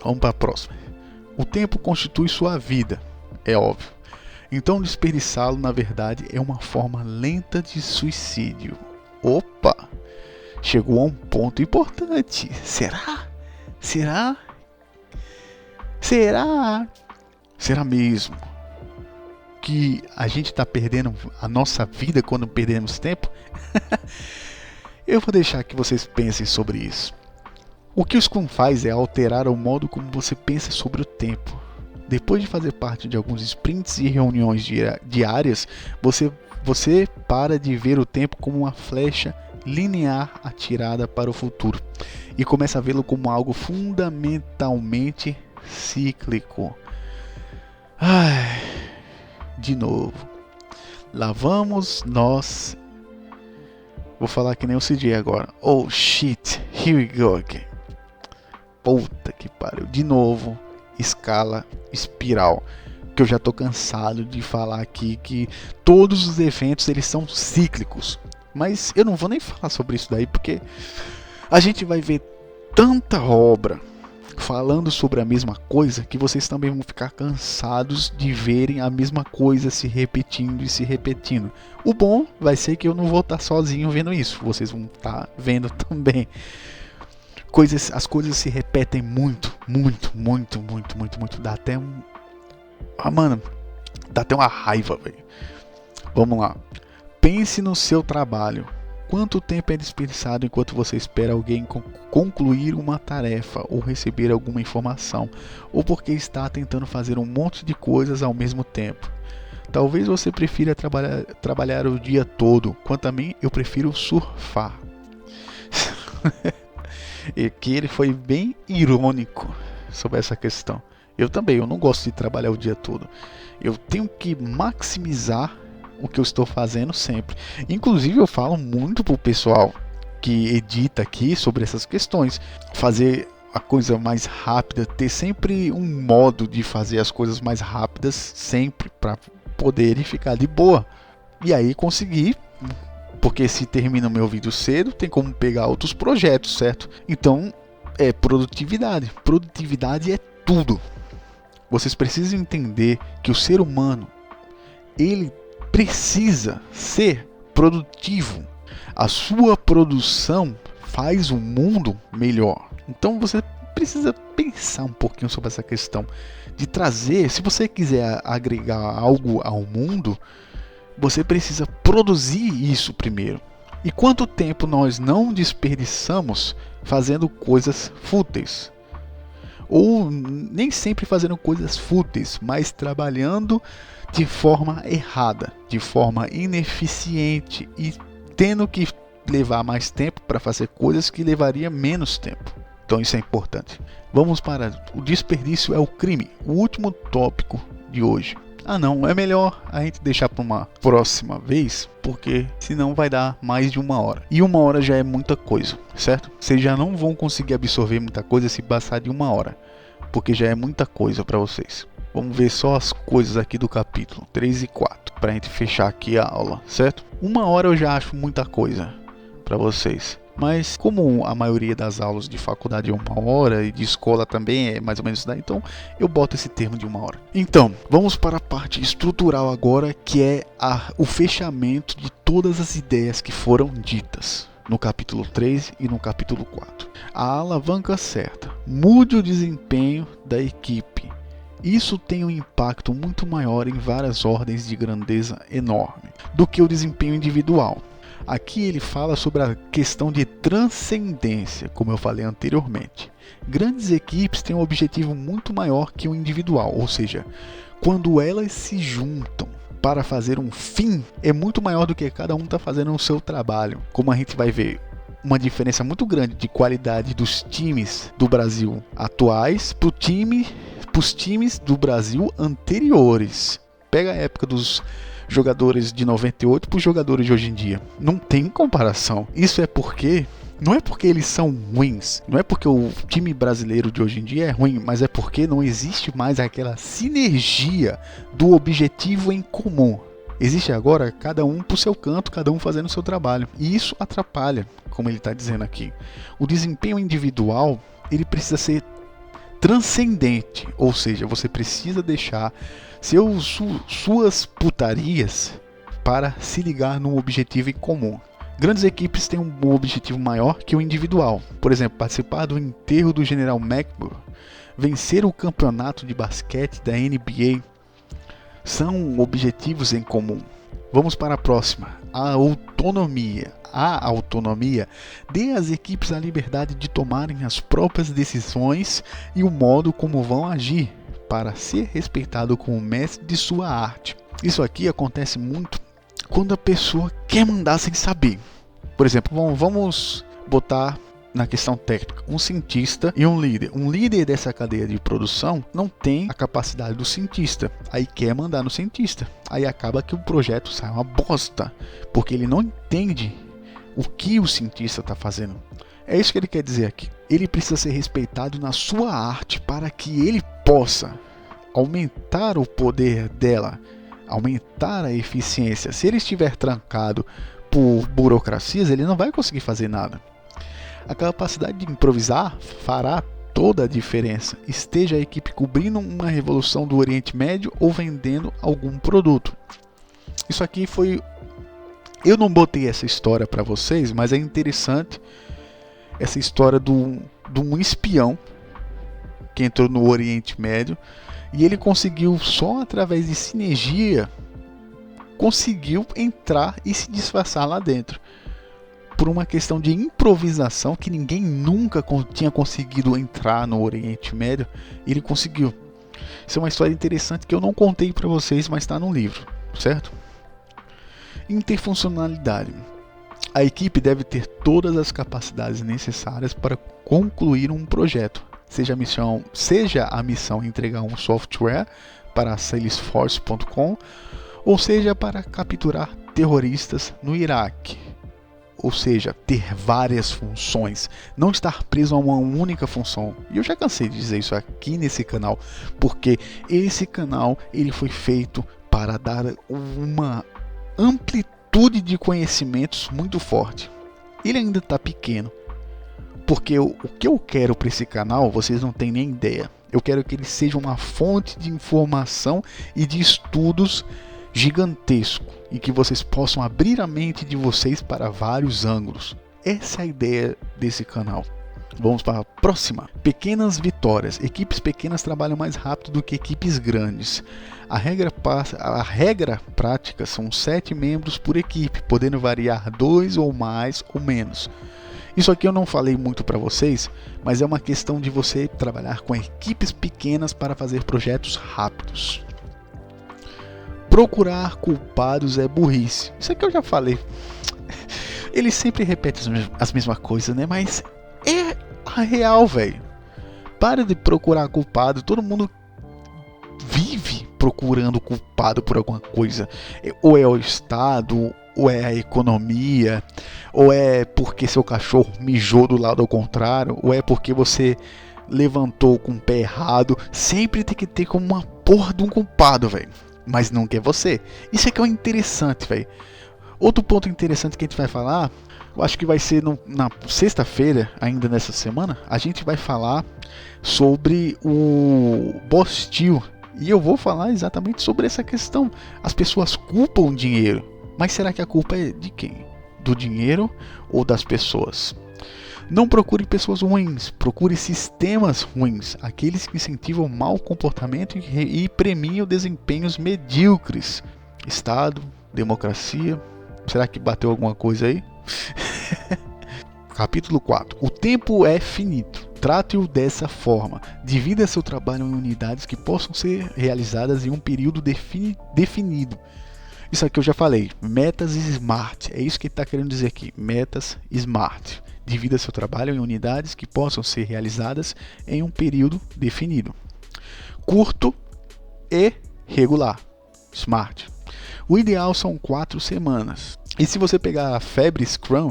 Vamos para a próxima. O tempo constitui sua vida, é óbvio. Então desperdiçá-lo, na verdade, é uma forma lenta de suicídio. Opa! Chegou a um ponto importante. Será? Será? Será? Será mesmo que a gente está perdendo a nossa vida quando perdemos tempo? Eu vou deixar que vocês pensem sobre isso. O que o Scrum faz é alterar o modo como você pensa sobre o tempo. Depois de fazer parte de alguns sprints e reuniões diárias, você para de ver o tempo como uma flecha linear atirada para o futuro e começa a vê-lo como algo fundamentalmente cíclico. De novo. Lá vamos nós. Vou falar que nem o CJ agora. Oh shit, here we go again. Puta que pariu. De novo, escala espiral. Que eu já tô cansado de falar aqui que todos os eventos eles são cíclicos. Mas eu não vou nem falar sobre isso daí porque a gente vai ver tanta obra falando sobre a mesma coisa que vocês também vão ficar cansados de verem a mesma coisa se repetindo e se repetindo. O bom vai ser que eu não vou estar sozinho vendo isso, vocês vão estar vendo também. As coisas se repetem muito. Dá até um... mano, Dá até uma raiva, velho. Vamos lá. Pense no seu trabalho. Quanto tempo é desperdiçado enquanto você espera alguém concluir uma tarefa ou receber alguma informação, ou porque está tentando fazer um monte de coisas ao mesmo tempo? Talvez você prefira trabalhar o dia todo. Quanto a mim, eu prefiro surfar. E que ele foi bem irônico sobre essa questão. Eu não gosto de trabalhar o dia todo. Eu tenho que maximizar o que eu estou fazendo sempre. Inclusive eu falo muito pro pessoal que edita aqui sobre essas questões. Fazer a coisa mais rápida, ter sempre um modo de fazer as coisas mais rápidas sempre, para poder ficar de boa. E aí conseguir, porque se termina o meu vídeo cedo, tem como pegar outros projetos, certo? Então é produtividade. Produtividade é tudo. Vocês precisam entender que o ser humano, ele precisa ser produtivo. A sua produção faz o mundo melhor. Então você precisa pensar um pouquinho sobre essa questão de trazer, se você quiser agregar algo ao mundo, você precisa produzir isso primeiro. E quanto tempo nós não desperdiçamos fazendo coisas fúteis? Ou nem sempre fazendo coisas fúteis, mas trabalhando de forma errada, de forma ineficiente e tendo que levar mais tempo para fazer coisas que levaria menos tempo. Então isso é importante. Vamos para o desperdício é o crime, o último tópico de hoje. Não, é melhor a gente deixar para uma próxima vez, porque senão vai dar mais de 1 hora. E 1 hora já é muita coisa, certo? Vocês já não vão conseguir absorver muita coisa se passar de 1 hora, porque já é muita coisa para vocês. Vamos ver só as coisas aqui do capítulo 3 e 4, para a gente fechar aqui a aula, certo? 1 hora eu já acho muita coisa para vocês. Mas como a maioria das aulas de faculdade é 1 hora e de escola também é mais ou menos isso daí, então eu boto esse termo de 1 hora. Então, vamos para a parte estrutural agora, que é o fechamento de todas as ideias que foram ditas no capítulo 3 e no capítulo 4. A alavanca certa. Mude o desempenho da equipe. Isso tem um impacto muito maior em várias ordens de grandeza enorme do que o desempenho individual. Aqui ele fala sobre a questão de transcendência, como eu falei anteriormente. Grandes equipes têm um objetivo muito maior que o individual, ou seja, quando elas se juntam para fazer um fim, é muito maior do que cada um está fazendo o seu trabalho. Como a gente vai ver, uma diferença muito grande de qualidade dos times do Brasil atuais para os times do Brasil anteriores. Pega a época dos jogadores de 98 para os jogadores de hoje em dia. Não tem comparação. Isso é porque... não é porque eles são ruins, não é porque o time brasileiro de hoje em dia é ruim, mas é porque não existe mais aquela sinergia do objetivo em comum. Existe agora cada um pro seu canto, cada um fazendo o seu trabalho. E isso atrapalha, como ele está dizendo aqui. O desempenho individual, ele precisa ser transcendente, ou seja, você precisa deixar suas putarias para se ligar num objetivo em comum. Grandes equipes têm um objetivo maior que o individual. Por exemplo, participar do enterro do General McMurray, vencer o campeonato de basquete da NBA, são objetivos em comum. Vamos para a próxima. A autonomia. A autonomia dê às equipes a liberdade de tomarem as próprias decisões e o modo como vão agir, para ser respeitado como mestre de sua arte. Isso aqui acontece muito quando a pessoa quer mandar sem saber. Por exemplo, vamos botar na questão técnica um cientista e um líder. Um líder dessa cadeia de produção não tem a capacidade do cientista, aí quer mandar no cientista. Aí acaba que o projeto sai uma bosta, porque ele não entende o que o cientista está fazendo. É isso que ele quer dizer aqui. Ele precisa ser respeitado na sua arte para que ele possa aumentar o poder dela, aumentar a eficiência. Se ele estiver trancado por burocracias, ele não vai conseguir fazer nada. A capacidade de improvisar fará toda a diferença, esteja a equipe cobrindo uma revolução do Oriente Médio ou vendendo algum produto. Isso aqui foi... eu não botei essa história para vocês, mas é interessante essa história de um espião que entrou no Oriente Médio, e ele conseguiu, só através de sinergia, conseguiu entrar e se disfarçar lá dentro. Por uma questão de improvisação, que ninguém nunca tinha conseguido entrar no Oriente Médio, ele conseguiu. Isso é uma história interessante que eu não contei para vocês, mas está no livro, certo? Interfuncionalidade. A equipe deve ter todas as capacidades necessárias para concluir um projeto, seja a missão entregar um software para Salesforce.com, ou seja para capturar terroristas no Iraque. Ou seja, ter várias funções, não estar preso a uma única função. E eu já cansei de dizer isso aqui nesse canal, porque esse canal ele foi feito para dar uma amplitude de conhecimentos muito forte. Ele ainda está pequeno, porque o que eu quero para esse canal, vocês não têm nem ideia. Eu quero que ele seja uma fonte de informação e de estudos gigantesco, e que vocês possam abrir a mente de vocês para vários ângulos. Essa é a ideia desse canal. Vamos para a próxima. Pequenas vitórias. Equipes pequenas trabalham mais rápido do que equipes grandes. A regra prática são 7 membros por equipe, podendo variar 2 ou mais ou menos. Isso aqui eu não falei muito para vocês, mas é uma questão de você trabalhar com equipes pequenas para fazer projetos rápidos. Procurar culpados é burrice. Isso aqui eu já falei. Ele sempre repete as mesmas coisas, né? Mas é a real, velho. Para de procurar culpado. Todo mundo vive procurando culpado por alguma coisa. Ou é o Estado, ou é a economia, ou é porque seu cachorro mijou do lado ao contrário, ou é porque você levantou com o pé errado. Sempre tem que ter como uma porra de um culpado, velho. Mas nunca é você. Isso é que é o interessante, velho. Outro ponto interessante que a gente vai falar, eu acho que vai ser na sexta-feira, ainda nessa semana, a gente vai falar sobre o Bostil. E eu vou falar exatamente sobre essa questão. As pessoas culpam o dinheiro, mas será que a culpa é de quem? Do dinheiro ou das pessoas? Não procure pessoas ruins, procure sistemas ruins, aqueles que incentivam mau comportamento e premiam desempenhos medíocres. Estado, democracia, será que bateu alguma coisa aí? Capítulo 4. O tempo é finito. Trate-o dessa forma. Divida seu trabalho em unidades que possam ser realizadas em um período definido. Isso aqui eu já falei. Metas SMART. É isso que ele está querendo dizer aqui. Metas SMART. Divida seu trabalho em unidades que possam ser realizadas em um período definido. Curto e regular. SMART. O ideal são 4 semanas. E se você pegar a febre Scrum,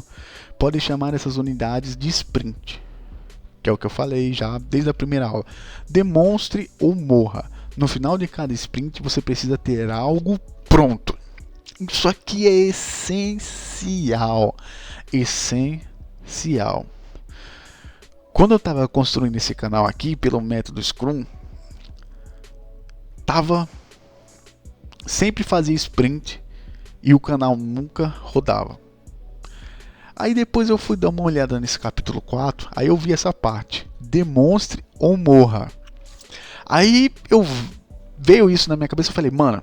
pode chamar essas unidades de sprint. Que é o que eu falei já desde a primeira aula. Demonstre ou morra. No final de cada sprint você precisa ter algo pronto. Isso aqui é essencial. Essencial. Quando eu estava construindo esse canal aqui pelo método Scrum, sempre fazia sprint e o canal nunca rodava. Aí depois eu fui dar uma olhada nesse capítulo 4, aí eu vi essa parte, demonstre ou morra. Aí veio isso na minha cabeça, eu falei, mano,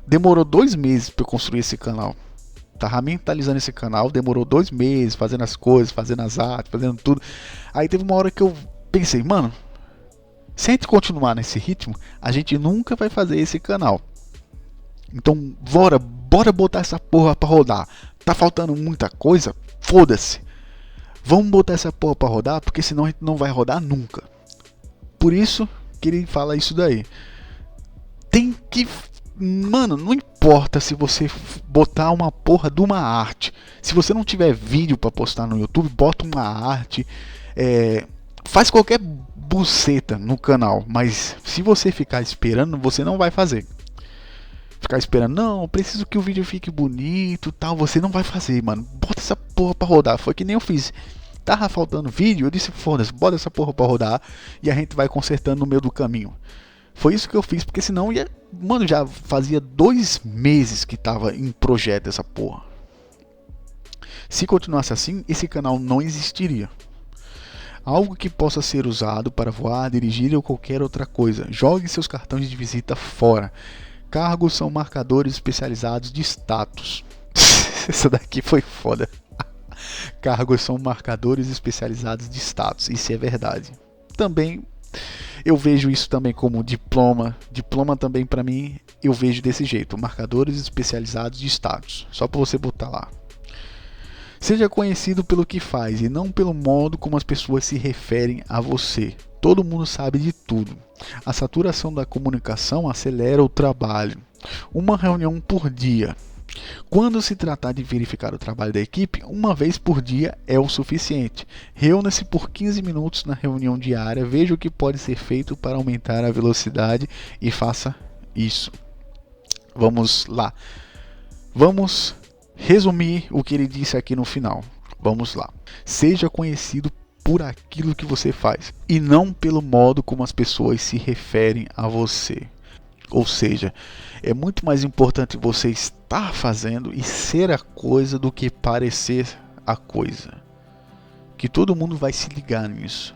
demorou 2 meses para eu construir esse canal. Tava mentalizando esse canal, demorou 2 meses, fazendo as coisas, fazendo as artes, fazendo tudo. Aí teve uma hora que eu pensei, mano, se a gente continuar nesse ritmo, a gente nunca vai fazer esse canal. Então, bora botar essa porra pra rodar. Tá faltando muita coisa? Foda-se. Vamos botar essa porra pra rodar, porque senão a gente não vai rodar nunca. Por isso que ele fala isso daí. Tem que... Mano, não importa se você botar uma porra de uma arte. Se você não tiver vídeo pra postar no YouTube, bota uma arte. Faz qualquer buceta no canal. Mas se você ficar esperando, você não vai fazer. Ficar esperando, não, eu preciso que o vídeo fique bonito, tal, você não vai fazer, mano. Bota essa porra pra rodar. Foi que nem eu fiz. Tava faltando vídeo, eu disse, foda-se, bota essa porra pra rodar e a gente vai consertando no meio do caminho. Foi isso que eu fiz, porque senão ia... Mano, já fazia 2 meses que tava em projeto essa porra. Se continuasse assim, esse canal não existiria. Algo que possa ser usado para voar, dirigir ou qualquer outra coisa. Jogue seus cartões de visita fora. Cargos são marcadores especializados de status. Essa daqui foi foda. Cargos são marcadores especializados de status. Isso é verdade. Também eu vejo isso também como diploma. Diploma também para mim eu vejo desse jeito. Marcadores especializados de status. Só para você botar lá. Seja conhecido pelo que faz e não pelo modo como as pessoas se referem a você. Todo mundo sabe de tudo. A saturação da comunicação acelera o trabalho. Uma reunião por dia. Quando se tratar de verificar o trabalho da equipe, uma vez por dia é o suficiente. Reúna-se por 15 minutos na reunião diária, veja o que pode ser feito para aumentar a velocidade e faça isso. Vamos lá. Vamos resumir o que ele disse aqui no final. Vamos lá. Seja conhecido por aquilo que você faz e não pelo modo como as pessoas se referem a você. Ou seja, é muito mais importante você estar fazendo e ser a coisa do que parecer a coisa. Que todo mundo vai se ligar nisso.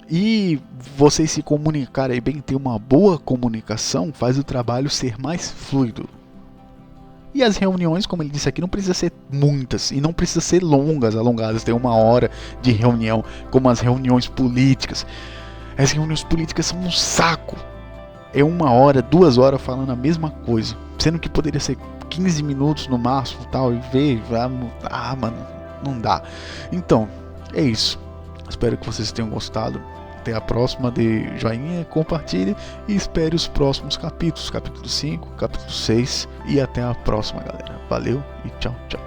E vocês se comunicarem bem, ter uma boa comunicação, faz o trabalho ser mais fluido. E as reuniões, como ele disse aqui, não precisa ser muitas e não precisa ser alongadas, ter 1 hora de reunião, como as reuniões políticas. As reuniões políticas são um saco. É 1 hora, 2 horas falando a mesma coisa, sendo que poderia ser 15 minutos no máximo, tal, e ver, mano, não dá. Então, é isso. Espero que vocês tenham gostado. Até a próxima, dê joinha, compartilhe e espere os próximos capítulos, capítulo 5, capítulo 6 e até a próxima, galera. Valeu e tchau, tchau.